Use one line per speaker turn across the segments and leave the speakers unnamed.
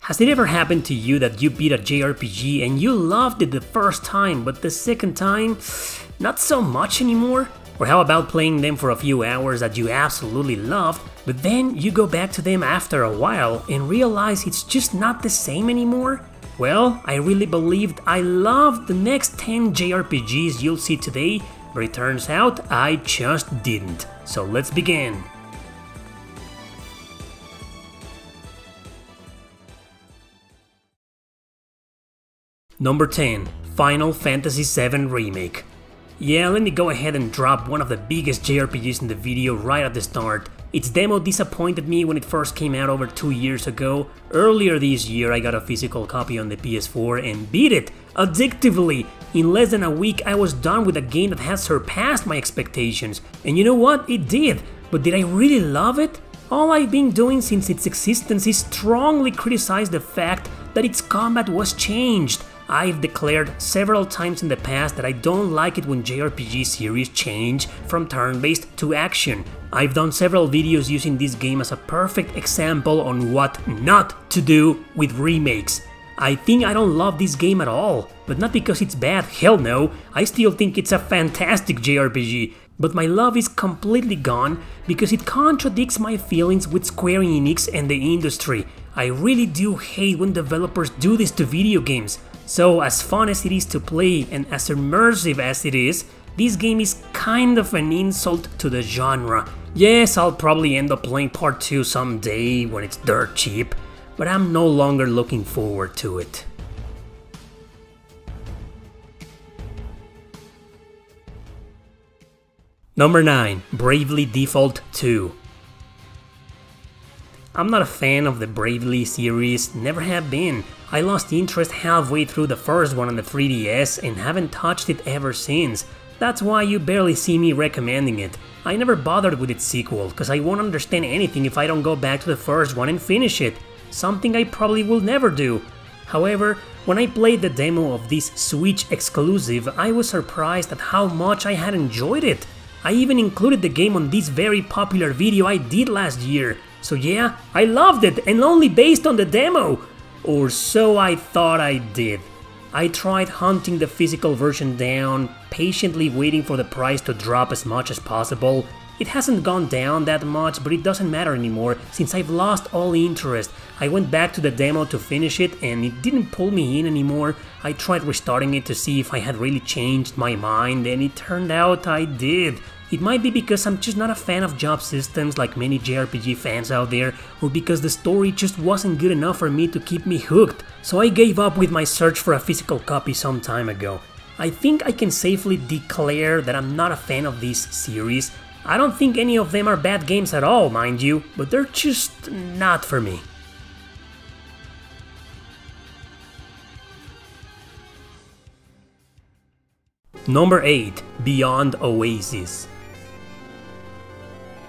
Has it ever happened to you that you beat a JRPG and you loved it the first time, but the second time, not so much anymore? Or how about playing them for a few hours that you absolutely loved, but then you go back to them after a while and realize it's just not the same anymore? Well, I really believed I loved the next 10 JRPGs you'll see today, but it turns out I just didn't. So let's begin. Number 10. Final Fantasy VII Remake. Yeah, let me go ahead and drop one of the biggest JRPGs in the video right at the start. Its demo disappointed me when it first came out over 2 years ago. Earlier this year I got a physical copy on the PS4 and beat it addictively. In less than a week I was done with a game that has surpassed my expectations. And you know what? It did. But did I really love it? All I've been doing since its existence is strongly criticize the fact that its combat was changed. I've declared several times in the past that I don't like it when JRPG series change from turn-based to action. I've done several videos using this game as a perfect example on what not to do with remakes. I think I don't love this game at all, but not because it's bad, hell no, I still think it's a fantastic JRPG. But my love is completely gone because it contradicts my feelings with Square Enix and the industry. I really do hate when developers do this to video games. So as fun as it is to play and as immersive as it is, this game is kind of an insult to the genre. Yes, I'll probably end up playing part 2 someday when it's dirt cheap, but I'm no longer looking forward to it. Number 9. Bravely Default 2. I'm not a fan of the Bravely series, never have been. I lost interest halfway through the first one on the 3DS and haven't touched it ever since. That's why you barely see me recommending it. I never bothered with its sequel, cause I won't understand anything if I don't go back to the first one and finish it. Something I probably will never do. However, when I played the demo of this Switch exclusive, I was surprised at how much I had enjoyed it. I even included the game on this very popular video I did last year. So yeah, I loved it, and only based on the demo! Or so I thought I did. I tried hunting the physical version down, patiently waiting for the price to drop as much as possible. It hasn't gone down that much, but it doesn't matter anymore, since I've lost all interest. I went back to the demo to finish it, and it didn't pull me in anymore. I tried restarting it to see if I had really changed my mind, and it turned out I did. It might be because I'm just not a fan of job systems like many JRPG fans out there, or because the story just wasn't good enough for me to keep me hooked, so I gave up with my search for a physical copy some time ago. I think I can safely declare that I'm not a fan of this series. I don't think any of them are bad games at all, mind you, but they're just not for me. Number 8. Beyond Oasis.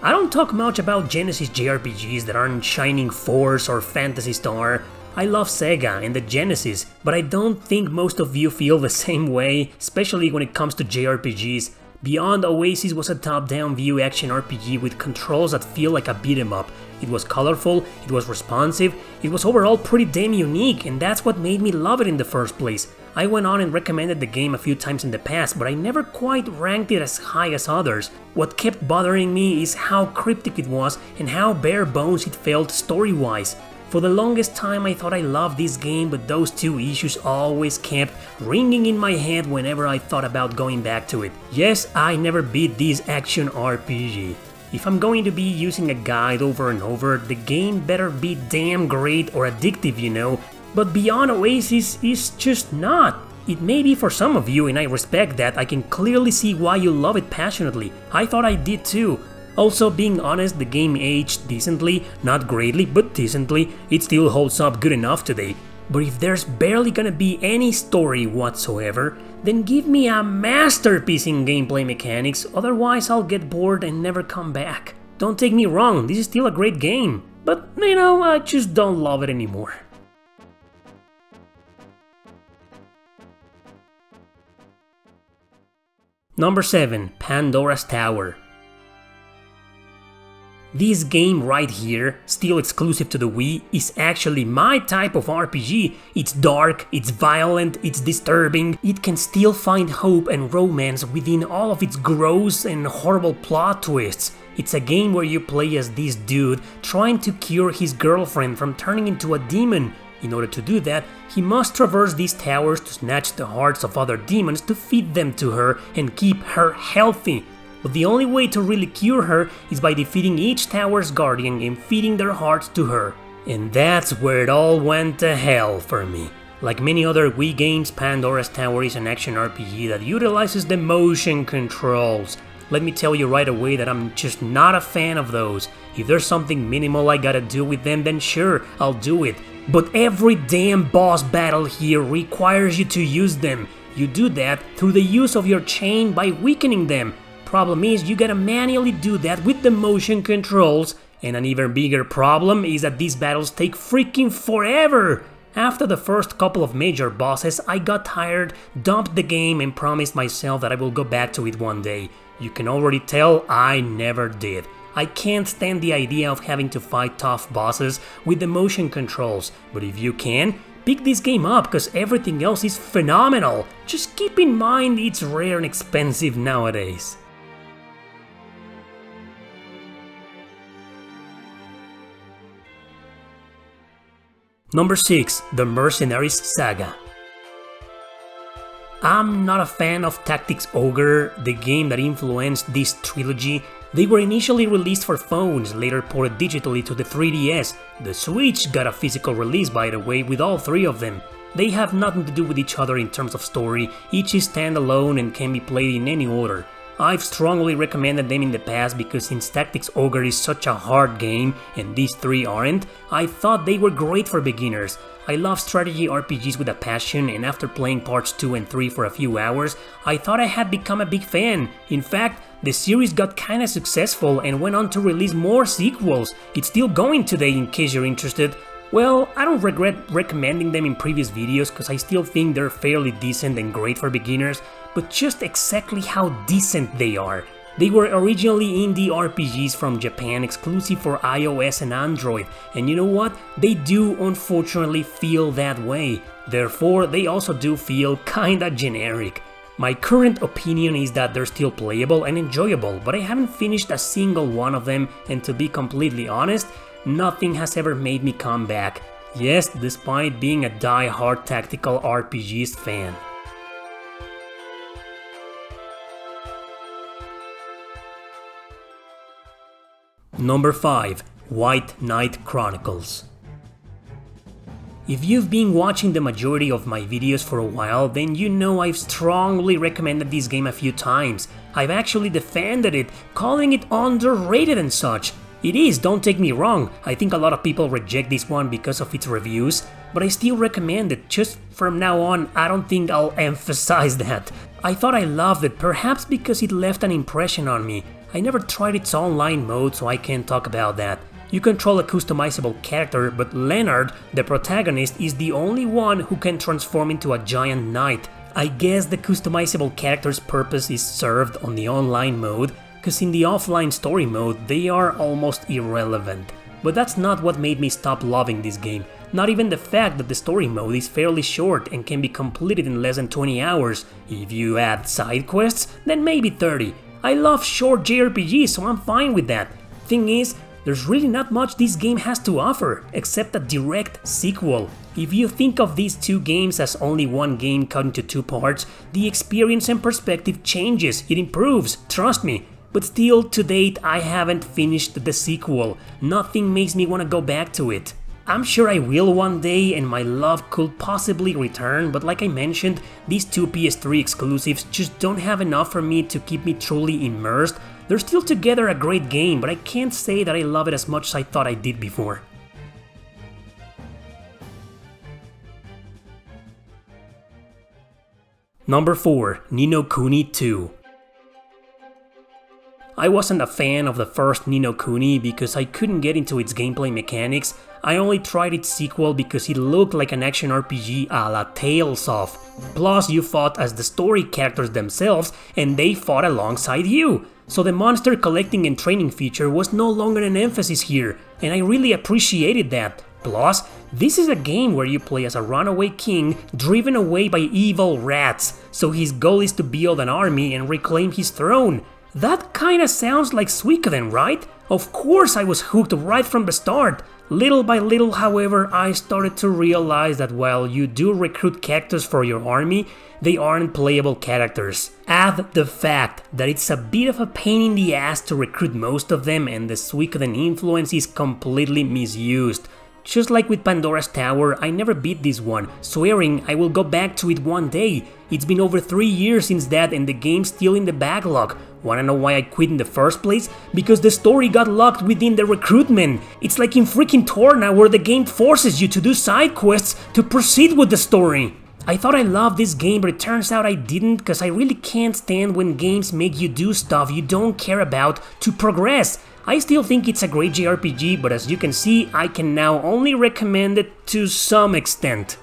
I don't talk much about Genesis JRPGs that aren't Shining Force or Fantasy Star. I love Sega and the Genesis, but I don't think most of you feel the same way, especially when it comes to JRPGs. Beyond Oasis was a top-down view action RPG with controls that feel like a beat-em-up. It was colorful, it was responsive, it was overall pretty damn unique, and that's what made me love it in the first place. I went on and recommended the game a few times in the past, but I never quite ranked it as high as others. What kept bothering me is how cryptic it was and how bare bones it felt story-wise. For the longest time I thought I loved this game, but those two issues always kept ringing in my head whenever I thought about going back to it. Yes, I never beat this action RPG. If I'm going to be using a guide over and over, the game better be damn great or addictive, you know. But Beyond Oasis is just not. It may be for some of you, and I respect that. I can clearly see why you love it passionately. I thought I did too. Also, being honest, the game aged decently, not greatly, but decently. It still holds up good enough today. But if there's barely gonna be any story whatsoever, then give me a masterpiece in gameplay mechanics, otherwise I'll get bored and never come back. Don't take me wrong, this is still a great game, but you know, I just don't love it anymore. Number 7. Pandoras Tower. This game right here, still exclusive to the Wii, is actually my type of RPG. It's dark, it's violent, it's disturbing, it can still find hope and romance within all of its gross and horrible plot twists. It's a game where you play as this dude trying to cure his girlfriend from turning into a demon. In order to do that, he must traverse these towers to snatch the hearts of other demons to feed them to her and keep her healthy. But the only way to really cure her is by defeating each tower's guardian and feeding their hearts to her. And that's where it all went to hell for me. Like many other Wii games, Pandoras Tower is an action RPG that utilizes the motion controls. Let me tell you right away that I'm just not a fan of those. If there's something minimal I gotta do with them, then sure, I'll do it. But every damn boss battle here requires you to use them. You do that through the use of your chain by weakening them. Problem is, you gotta manually do that with the motion controls, and an even bigger problem is that these battles take freaking forever! After the first couple of major bosses, I got tired, dumped the game, and promised myself that I will go back to it one day. You can already tell I never did. I can't stand the idea of having to fight tough bosses with the motion controls, but if you can, pick this game up because everything else is phenomenal. Just keep in mind it's rare and expensive nowadays. Number 6. The Mercenaries Saga. I'm not a fan of Tactics Ogre, the game that influenced this trilogy. They were initially released for phones, later ported digitally to the 3DS. The Switch got a physical release, by the way, with all three of them. They have nothing to do with each other in terms of story, each is standalone and can be played in any order. I've strongly recommended them in the past because since Tactics Ogre is such a hard game and these three aren't, I thought they were great for beginners. I love strategy RPGs with a passion, and after playing parts 2 and 3 for a few hours, I thought I had become a big fan. In fact, the series got kinda successful and went on to release more sequels. It's still going today in case you're interested. Well, I don't regret recommending them in previous videos because I still think they're fairly decent and great for beginners, but just exactly how decent they are. They were originally indie RPGs from Japan, exclusive for iOS and Android, and you know what? They do unfortunately feel that way. Therefore, they also do feel kinda generic. My current opinion is that they're still playable and enjoyable, but I haven't finished a single one of them, and to be completely honest, nothing has ever made me come back. Yes, despite being a die-hard tactical RPGs fan. Number 5. White Knight Chronicles. If you've been watching the majority of my videos for a while, then you know I've strongly recommended this game a few times. I've actually defended it, calling it underrated and such. It is, don't take me wrong, I think a lot of people reject this one because of its reviews, but I still recommend it. Just from now on, I don't think I'll emphasize that. I thought I loved it, perhaps because it left an impression on me. I never tried its online mode, so I can't talk about that. You control a customizable character, but Leonard, the protagonist, is the only one who can transform into a giant knight. I guess the customizable character's purpose is served on the online mode, because in the offline story mode they are almost irrelevant. But that's not what made me stop loving this game. Not even the fact that the story mode is fairly short and can be completed in less than 20 hours. If you add side quests, then maybe 30. I love short JRPGs, so I'm fine with that. Thing is, there's really not much this game has to offer, except a direct sequel. If you think of these two games as only one game cut into two parts, the experience and perspective changes, it improves, trust me. But still, to date, I haven't finished the sequel. Nothing makes me want to go back to it. I'm sure I will one day and my love could possibly return, but like I mentioned, these two PS3 exclusives just don't have enough for me to keep me truly immersed. They're still together a great game, but I can't say that I love it as much as I thought I did before. Number 4. Ni no Kuni 2. I wasn't a fan of the first Ni no Kuni because I couldn't get into its gameplay mechanics. I only tried its sequel because it looked like an action RPG a la Tales of. Plus, you fought as the story characters themselves and they fought alongside you. so the monster collecting and training feature was no longer an emphasis here, and I really appreciated that. Plus, this is a game where you play as a runaway king driven away by evil rats, so his goal is to build an army and reclaim his throne. That kinda sounds like Suikoden, right? Of course I was hooked right from the start. Little by little, however, I started to realize that while you do recruit characters for your army, they aren't playable characters. Add the fact that it's a bit of a pain in the ass to recruit most of them, and the Suikoden influence is completely misused. Just like with Pandoras Tower, I never beat this one, swearing I will go back to it one day. It's been over 3 years since that and the game's still in the backlog. Wanna know why I quit in the first place? Because the story got locked within the recruitment. It's like in freaking Torna where the game forces you to do side quests to proceed with the story. I thought I loved this game, but it turns out I didn't, cause I really can't stand when games make you do stuff you don't care about to progress. I still think it's a great JRPG, but as you can see, I can now only recommend it to some extent.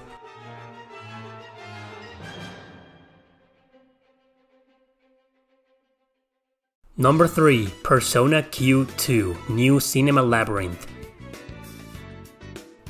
Number 3. Persona Q2 New Cinema Labyrinth.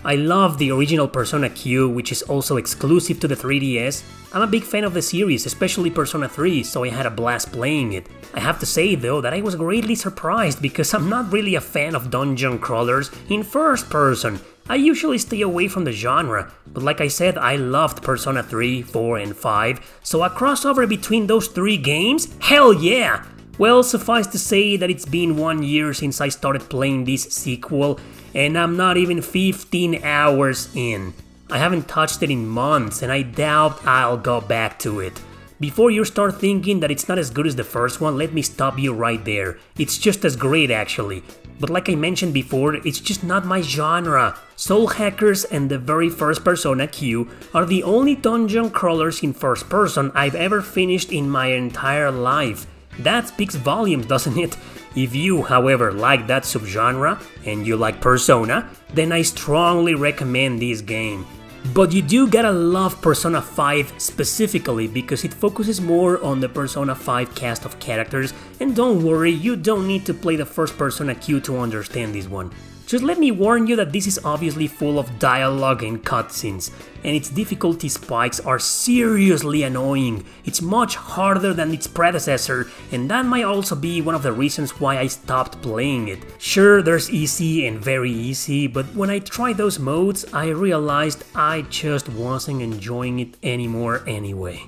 I love the original Persona Q, which is also exclusive to the 3DS. I'm a big fan of the series, especially Persona 3, so I had a blast playing it. I have to say though that I was greatly surprised because I'm not really a fan of dungeon crawlers in first person. I usually stay away from the genre, but like I said, I loved Persona 3, 4 and 5, so a crossover between those 3 games? Hell yeah! Well, suffice to say that it's been 1 year since I started playing this sequel, and I'm not even 15 hours in. I haven't touched it in months, and I doubt I'll go back to it. Before you start thinking that it's not as good as the first one, let me stop you right there. It's just as great actually. But like I mentioned before, it's just not my genre. Soul Hackers and the very first Persona Q are the only dungeon crawlers in first person I've ever finished in my entire life. That speaks volumes, doesn't it? If you, however, like that subgenre, and you like Persona, then I strongly recommend this game. But you do gotta love Persona 5 specifically, because it focuses more on the Persona 5 cast of characters, and don't worry, you don't need to play the first Persona Q to understand this one. Just let me warn you that this is obviously full of dialogue and cutscenes, and its difficulty spikes are seriously annoying. It's much harder than its predecessor, and that might also be one of the reasons why I stopped playing it. Sure, there's easy and very easy, but when I tried those modes, I realized I just wasn't enjoying it anymore anyway.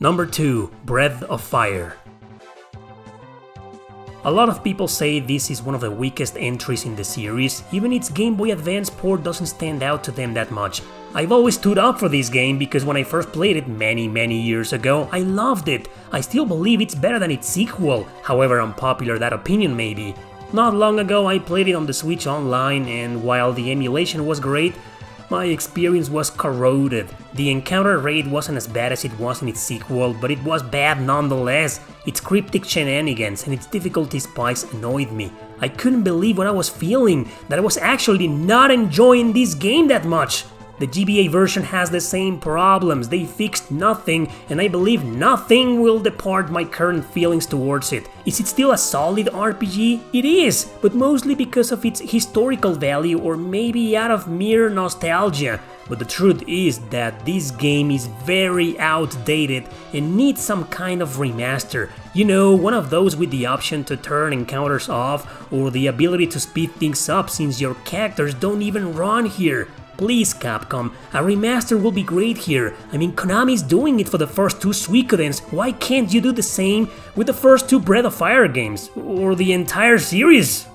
Number 2. Breath of Fire. A lot of people say this is one of the weakest entries in the series, even its Game Boy Advance port doesn't stand out to them that much. I've always stood up for this game because when I first played it many years ago, I loved it. I still believe it's better than its sequel, however unpopular that opinion may be. Not long ago I played it on the Switch Online, and while the emulation was great, my experience was corroded. The encounter rate wasn't as bad as it was in its sequel, but it was bad nonetheless. Its cryptic shenanigans and its difficulty spikes annoyed me. I couldn't believe what I was feeling, that I was actually not enjoying this game that much. The GBA version has the same problems, they fixed nothing, and I believe nothing will depart my current feelings towards it. Is it still a solid RPG? It is, but mostly because of its historical value or maybe out of mere nostalgia. But the truth is that this game is very outdated and needs some kind of remaster. You know, one of those with the option to turn encounters off or the ability to speed things up since your characters don't even run here. Please Capcom, a remaster will be great here. I mean, Konami's doing it for the first 2 Suikodens, why can't you do the same with the first 2 Breath of Fire games? Or the entire series?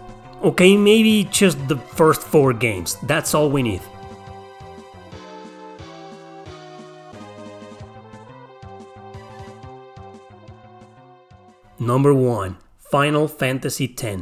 Okay, maybe just the first 4 games, that's all we need. Number 1. Final Fantasy X.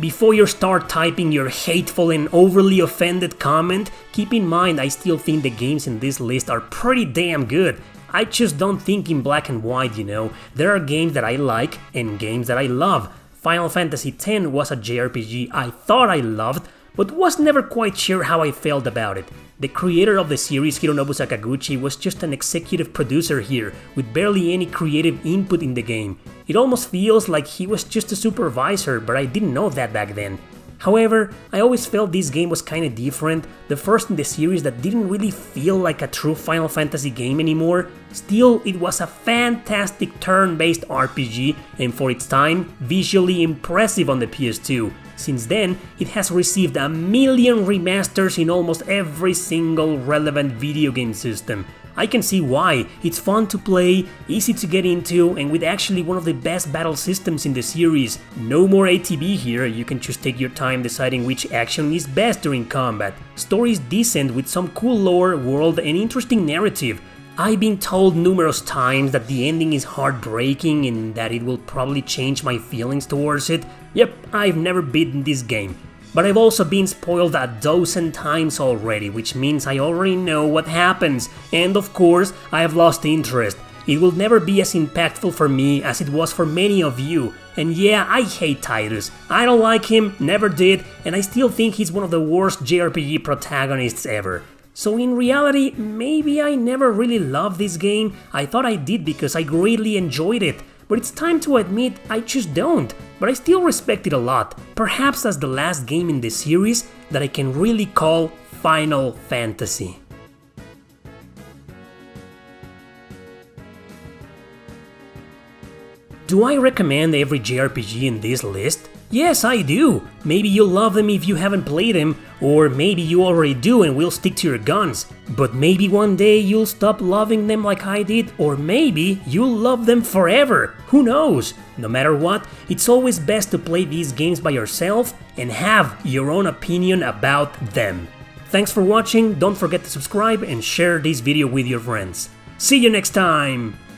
Before you start typing your hateful and overly offended comment, keep in mind I still think the games in this list are pretty damn good. I just don't think in black and white, you know. There are games that I like and games that I love. Final Fantasy X was a JRPG I thought I loved, but was never quite sure how I felt about it. The creator of the series, Hironobu Sakaguchi, was just an executive producer here, with barely any creative input in the game. It almost feels like he was just a supervisor, but I didn't know that back then. However, I always felt this game was kinda different, the first in the series that didn't really feel like a true Final Fantasy game anymore. Still, it was a fantastic turn-based RPG, and for its time, visually impressive on the PS2. Since then, it has received 1,000,000 remasters in almost every single relevant video game system. I can see why. It's fun to play, easy to get into, and with actually one of the best battle systems in the series. No more ATB here, you can just take your time deciding which action is best during combat. Story is decent with some cool lore, world, and interesting narrative. I've been told numerous times that the ending is heartbreaking and that it will probably change my feelings towards it. Yep, I've never beaten this game. But I've also been spoiled a dozen times already, which means I already know what happens, and of course I have lost interest. It will never be as impactful for me as it was for many of you. And yeah, I hate Titus. I don't like him, never did, and I still think he's one of the worst JRPG protagonists ever. So in reality, maybe I never really loved this game. I thought I did because I greatly enjoyed it. But it's time to admit I just don't, but I still respect it a lot. Perhaps as the last game in the series that I can really call Final Fantasy. Do I recommend every JRPG in this list? Yes, I do! Maybe you'll love them if you haven't played them, or maybe you already do and will stick to your guns. But maybe one day you'll stop loving them like I did, or maybe you'll love them forever! Who knows? No matter what, it's always best to play these games by yourself and have your own opinion about them. Thanks for watching, don't forget to subscribe and share this video with your friends. See you next time!